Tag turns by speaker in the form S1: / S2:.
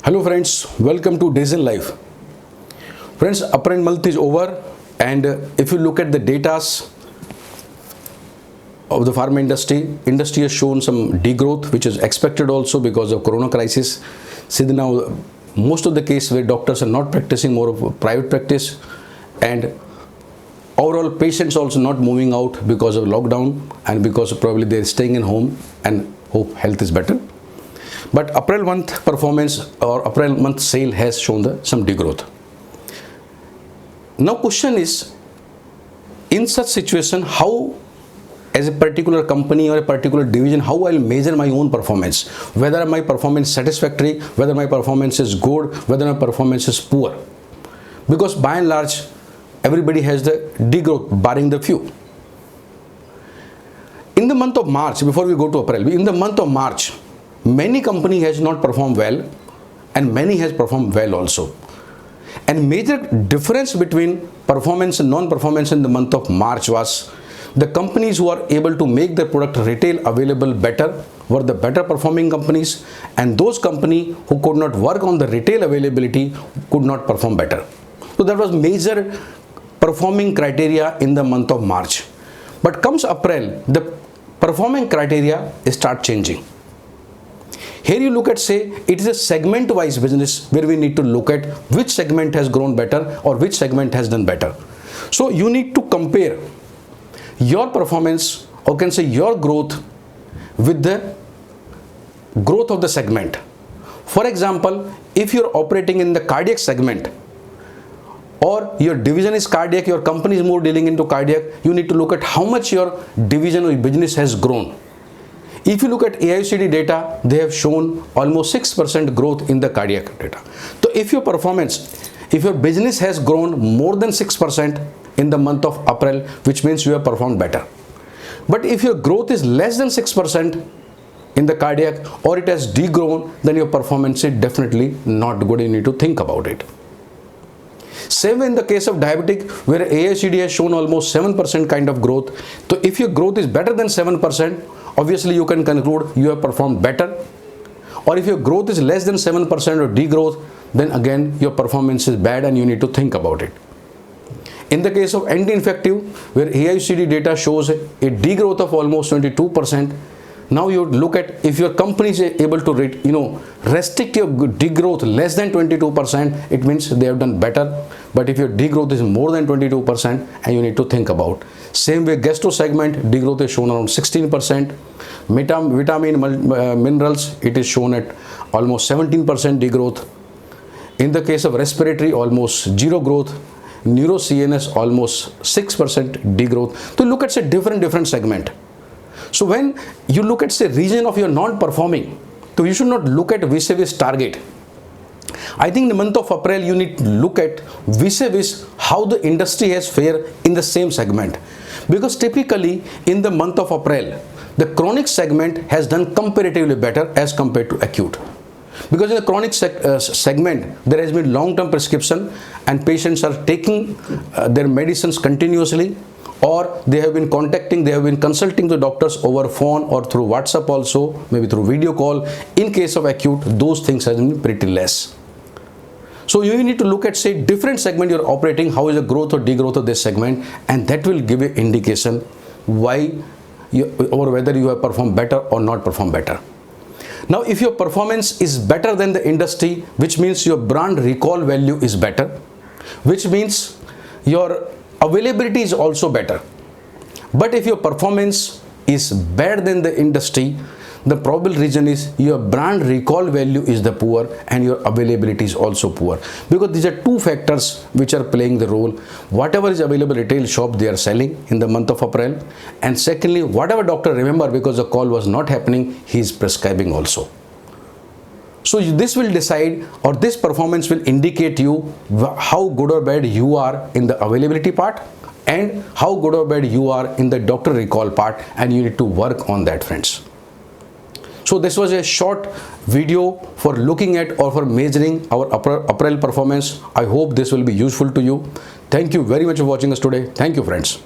S1: Hello friends, welcome to Dezinlife. Friends, April month is over, and if you look at the data of the pharma industry has shown some degrowth, which is expected also because of corona crisis. See now, most of the case where doctors are not practicing, more of a private practice, and overall patients also not moving out because of lockdown and because of probably they're staying in home and hope health is better. But April month performance or April month sale has shown some degrowth. Now question is, in such situation, how as a particular company or a particular division, how I'll measure my own performance, whether my performance is satisfactory, whether my performance is good, whether my performance is poor. Because by and large, everybody has the degrowth, barring the few. In the month of March, before we go to April, in the month of March, many company has not performed well and many has performed well also. And major difference between performance and non-performance in the month of March was the companies who are able to make their product retail available better were the better performing companies, and those companies who could not work on the retail availability could not perform better. So that was major performing criteria in the month of March. But comes April, the performing criteria start changing. Here you look at, say, it is a segment wise business where we need to look at which segment has grown better or which segment has done better. So you need to compare your performance, or can say your growth, with the growth of the segment. For example, if you're operating in the cardiac segment or your division is cardiac, your company is more dealing into cardiac, you need to look at how much your division or business has grown. If you look at AIOCD data, they have shown almost 6% growth in the cardiac data. So if your performance, if your business has grown more than 6% in the month of April, which means you have performed better. But if your growth is less than 6% in the cardiac or it has degrown, then your performance is definitely not good. You need to think about it. Same in the case of diabetic, where AIOCD has shown almost 7% kind of growth. So if your growth is better than 7%, obviously you can conclude you have performed better. Or if your growth is less than 7% or degrowth, then again your performance is bad and you need to think about it. In the case of anti-infective, where AIOCD data shows a degrowth of almost 22%, now you look at if your company is able to restrict your degrowth less than 22%, it means they have done better. But if your degrowth is more than 22%, and you need to think about. Same way, gastro segment degrowth is shown around 16%. Vitamin minerals, it is shown at almost 17% degrowth. In the case of respiratory, almost zero growth. Neuro CNS, almost 6% degrowth. So look at say different segment. So when you look at say region of your non-performing, so you should not look at vis-a-vis target. I think in the month of April you need to look at vis-a-vis how the industry has fared in the same segment. Because typically in the month of April, the chronic segment has done comparatively better as compared to acute. Because in the chronic segment, there has been long-term prescription and patients are taking their medicines continuously, or they have been consulting the doctors over phone or through WhatsApp also, maybe through video call. In case of acute, those things have been pretty less. So you need to look at say different segment you're operating, how is the growth or degrowth of this segment, and that will give you indication why or whether you have performed better or not performed better. Now, if your performance is better than the industry, which means your brand recall value is better, which means your availability is also better. But if your performance is better than the industry, the probable reason is your brand recall value is the poor and your availability is also poor. Because these are two factors which are playing the role. Whatever is available retail shop, they are selling in the month of April. And secondly, whatever doctor, remember, because the call was not happening, he is prescribing also. So this will decide, or this performance will indicate you how good or bad you are in the availability part and how good or bad you are in the doctor recall part, and you need to work on that, friends. So this was a short video for looking at or for measuring our April performance. I hope this will be useful to you. Thank you very much for watching us today. Thank you, friends.